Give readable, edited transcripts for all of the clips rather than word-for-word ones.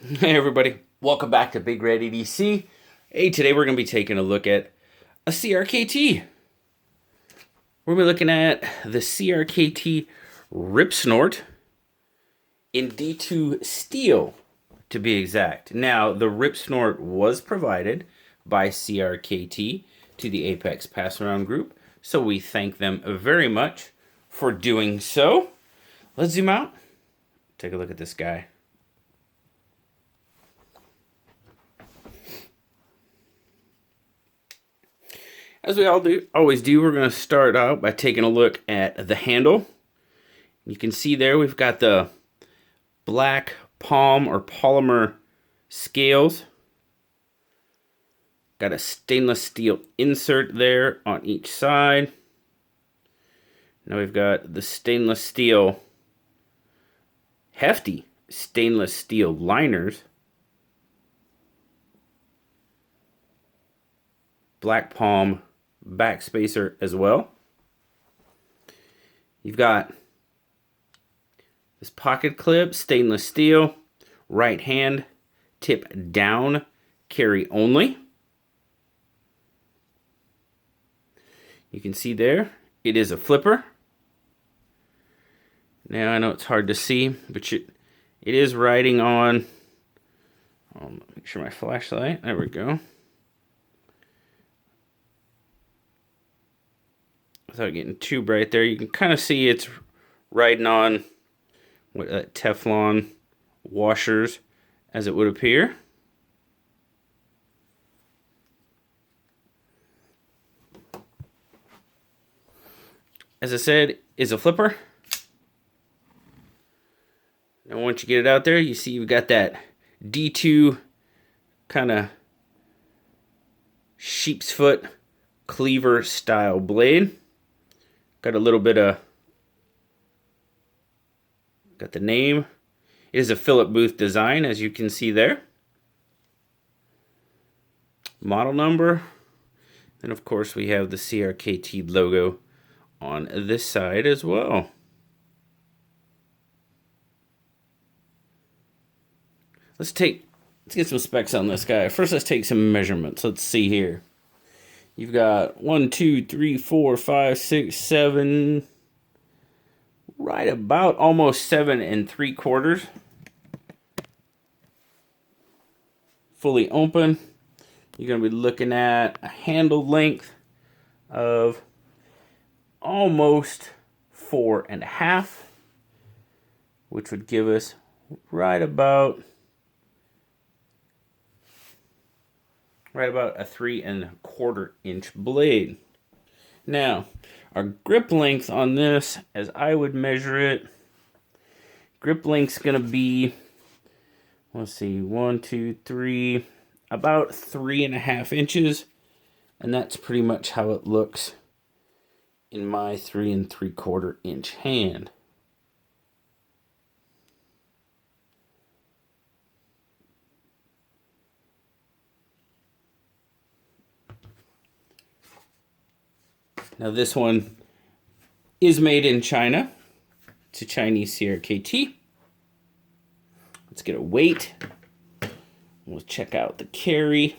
Hey everybody, welcome back to Big Red EDC. Hey, today we're going to be taking a look at a CRKT. We're going to be looking at the CRKT Ripsnort in D2 steel, to be exact. Now, the Ripsnort was provided by CRKT to the Apex Pass-Around Group, so we thank them very much for doing so. Let's zoom out, take a look at this guy. As we always do, we're going to start out by taking a look at the handle. You can see there we've got the black palm or polymer scales. Got a stainless steel insert there on each side. Now we've got the stainless steel, hefty stainless steel liners. Black palm backspacer as well. You've got this pocket clip, stainless steel, right hand, tip down, carry only. You can see there, it is a flipper. Now I know it's hard to see, but it is riding on, make sure my flashlight, there we go. Without getting too bright there, you can kind of see it's riding on Teflon washers, as it would appear. As I said, is a flipper. And once you get it out there, you see you've got that D2 kind of sheep's foot cleaver style blade. Got a little bit of, got the name. It is a Philip Booth design, as you can see there. Model number. And of course we have the CRKT logo on this side as well. Let's get some specs on this guy. First, let's take some measurements. Let's see here. You've got 1, 2, 3, 4, 5, 6, 7, right about almost 7 3/4. Fully open. You're going to be looking at a handle length of almost 4.5, which would give us right about a 3 1/4 inch blade. Now, our grip length on this, as I would measure it, grip length's gonna be, let's see, 1, 2, 3, about 3.5 inches, and that's pretty much how it looks in my 3 3/4 inch hand. Now this one is made in China. It's a Chinese CRKT. Let's get a weight. We'll check out the carry.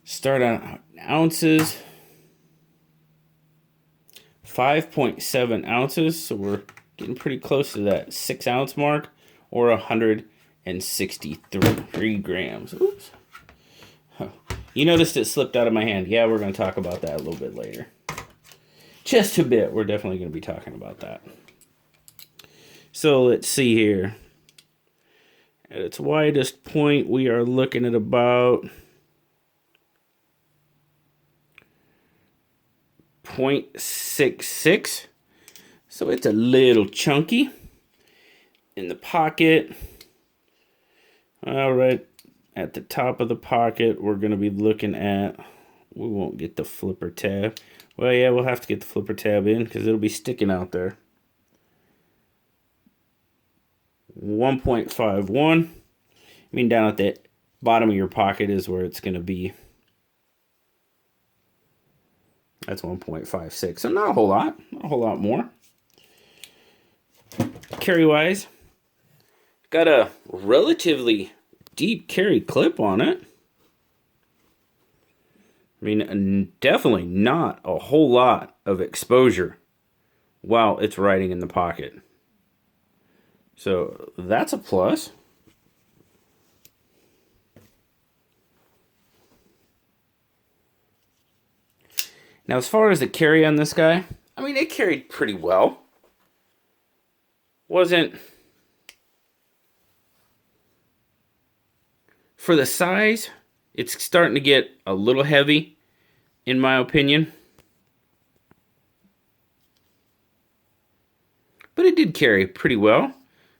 Start on ounces. 5.7 ounces, so we're getting pretty close to that 6 ounce mark, or 163 grams. Oops. You noticed it slipped out of my hand. Yeah, we're going to talk about that a little bit later. Just a bit. We're definitely going to be talking about that. So let's see here. At its widest point, we are looking at about 0.66. So it's a little chunky. In the pocket, all right, at the top of the pocket, we're going to be looking at, we won't get the flipper tab. Well, yeah, we'll have to get the flipper tab in because it'll be sticking out there. 1.51. I mean, down at the bottom of your pocket is where it's going to be. That's 1.56. So not a whole lot. Not a whole lot more. Carry-wise, got a relatively deep carry clip on it. I mean, definitely not a whole lot of exposure while it's riding in the pocket. So that's a plus. Now, as far as the carry on this guy, I mean, it carried pretty well. Wasn't... For the size, it's starting to get a little heavy, in my opinion. But it did carry pretty well.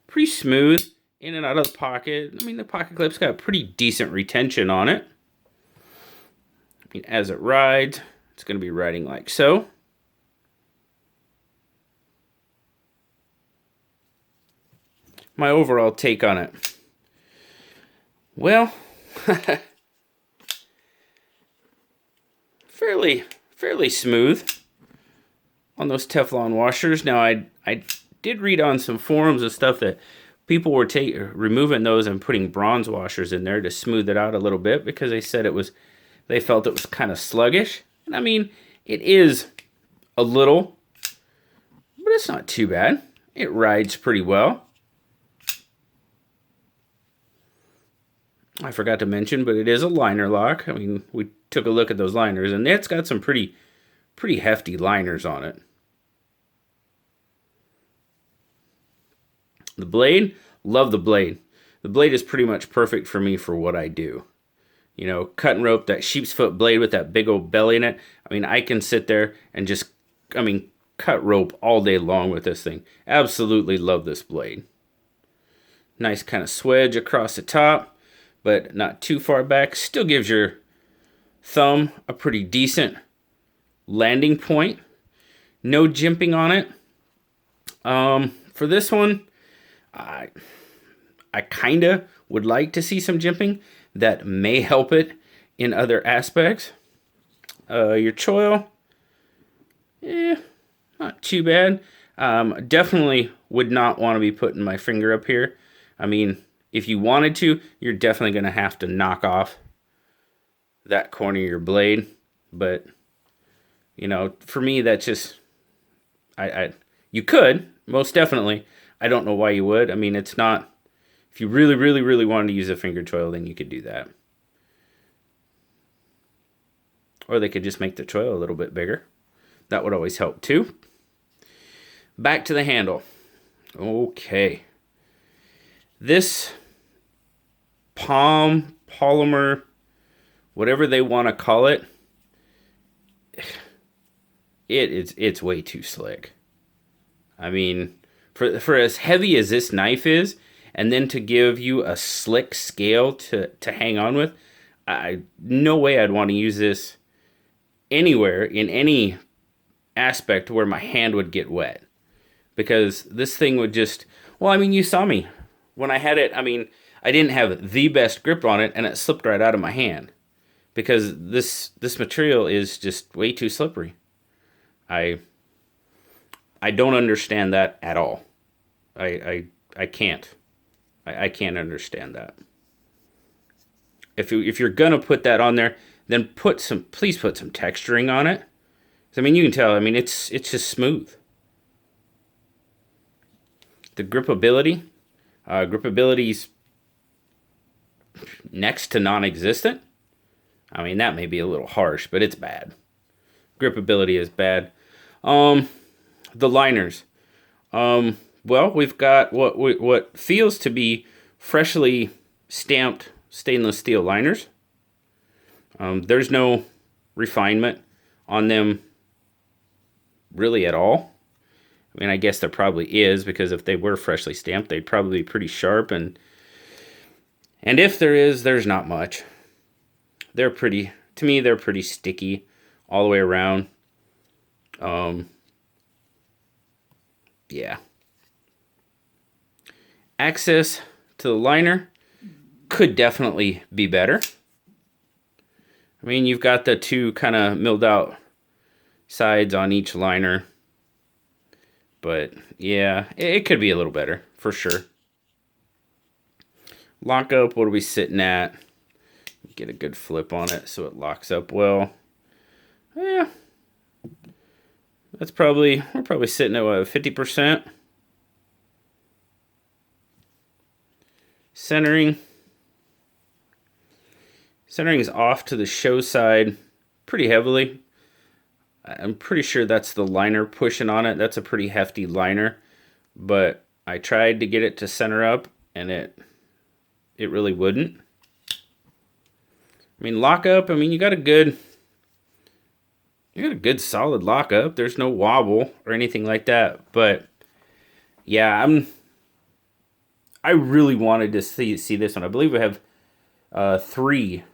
Pretty smooth, in and out of the pocket. I mean, the pocket clip's got pretty decent retention on it. I mean, as it rides, it's going to be riding like so. My overall take on it. Well, fairly smooth on those Teflon washers. Now, I did read on some forums and stuff that people were removing those and putting bronze washers in there to smooth it out a little bit because they said they felt it was kind of sluggish. And I mean, it is a little, but it's not too bad. It rides pretty well. I forgot to mention, but it is a liner lock. I mean, we took a look at those liners, and it's got some pretty hefty liners on it. The blade, love the blade. The blade is pretty much perfect for me for what I do. You know, cutting rope, that sheep's foot blade with that big old belly in it. I mean, I can sit there and just, cut rope all day long with this thing. Absolutely love this blade. Nice kind of swedge across the top, but not too far back. Still gives your thumb a pretty decent landing point. No jimping on it. For this one, I kind of would like to see some jimping. That may help it in other aspects. Your choil, not too bad. Definitely would not want to be putting my finger up here. I mean, if you wanted to, you're definitely going to have to knock off that corner of your blade. But, you know, for me, that's just... you could, most definitely. I don't know why you would. I mean, it's not... If you really wanted to use a finger choil, then you could do that. Or they could just make the choil a little bit bigger. That would always help too. Back to the handle. Okay. This polymer, whatever they want to call it, it's way too slick. I mean, for as heavy as this knife is, and then to give you a slick scale to hang on with, no way I'd want to use this anywhere in any aspect where my hand would get wet. Because this thing would just... Well, I mean, you saw me. When I had it, I mean, I didn't have the best grip on it, and it slipped right out of my hand. Because this material is just way too slippery. I don't understand that at all. I can't. I can't understand that. If you're gonna put that on there, then please put some texturing on it. I mean, you can tell. I mean, it's just smooth. The gripability's next to non-existent. I mean, that may be a little harsh, but it's bad. Gripability is bad. The liners. Well, we've got what feels to be freshly stamped stainless steel liners. There's no refinement on them really at all. I mean, I guess there probably is, because if they were freshly stamped, they'd probably be pretty sharp, and if there is, there's not much. They're pretty sticky all the way around. Yeah. Access to the liner could definitely be better. I mean, you've got the two kind of milled out sides on each liner. But yeah, it could be a little better for sure. Lock up, what are we sitting at? Get a good flip on it so it locks up well. Yeah. We're probably sitting at what, 50%. Centering is off to the show side pretty heavily. I'm pretty sure that's the liner pushing on it. That's a pretty hefty liner, but I tried to get it to center up and it really wouldn't. I mean, lock up, I mean, you got a good solid lock up. There's no wobble or anything like that, but yeah, I really wanted to see this one. I believe we have 3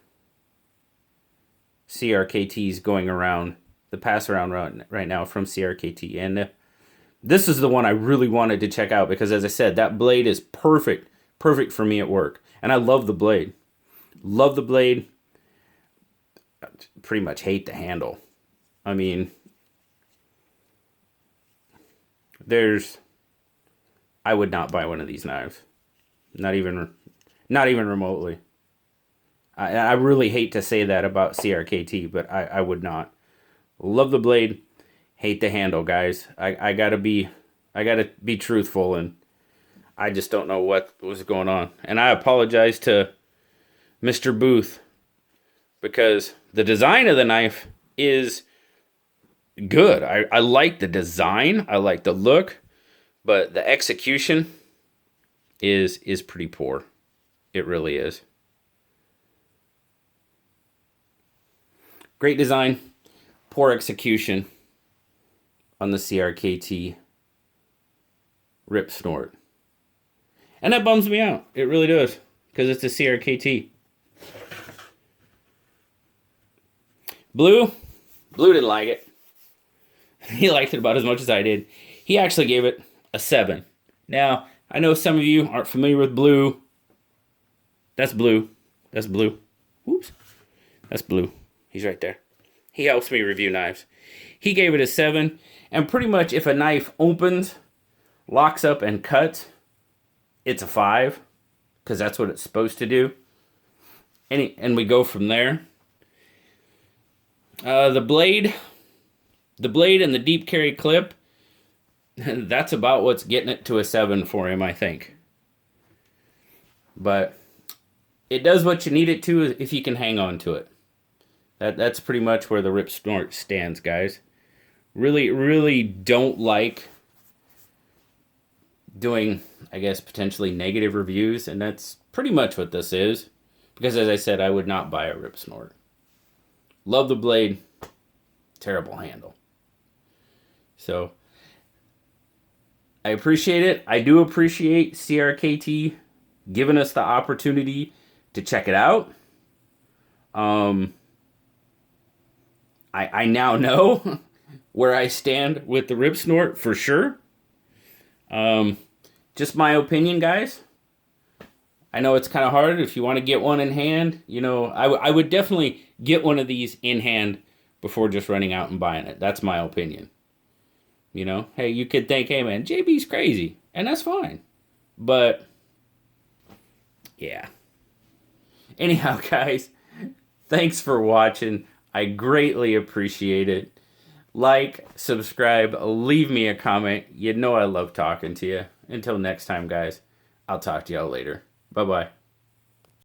CRKTs going around the pass around right now from CRKT, and this is the one I really wanted to check out because, as I said, that blade is perfect for me at work, and I love the blade. Pretty much hate the handle. I mean, I would not buy one of these knives. Not even remotely. I really hate to say that about CRKT, but I would not. Love the blade, hate the handle, guys. I gotta be truthful, and I just don't know what was going on. And I apologize to Mr. Booth because the design of the knife is good. I like the design, I like the look, but the execution is pretty poor. It really is. Great design, poor execution on the CRKT Ripsnort. And that bums me out. It really does, because it's a CRKT. Blue didn't like it. He liked it about as much as I did. He actually gave it a 7. Now, I know some of you aren't familiar with Blue. That's Blue. Oops. That's Blue. He's right there. He helps me review knives. He gave it a 7. And pretty much if a knife opens, locks up, and cuts, it's a 5. Because that's what it's supposed to do. And we go from there. The blade and the deep carry clip, that's about what's getting it to a 7 for him, I think. But it does what you need it to if you can hang on to it. That's pretty much where the Ripsnort stands, guys. Really, really don't like doing, I guess, potentially negative reviews, and that's pretty much what this is. Because, as I said, I would not buy a Ripsnort. Love the blade. Terrible handle. So, I appreciate it. I do appreciate CRKT giving us the opportunity to check it out. I now know where I stand with the Ripsnort for sure. Just my opinion, guys. I know it's kind of hard if you want to get one in hand. You know, I would definitely get one of these in hand before just running out and buying it. That's my opinion. You know, hey, you could think, hey man, JB's crazy, and that's fine. But yeah. Anyhow, guys, thanks for watching. I greatly appreciate it. Like, subscribe, leave me a comment. You know I love talking to you. Until next time, guys, I'll talk to y'all later. Bye-bye.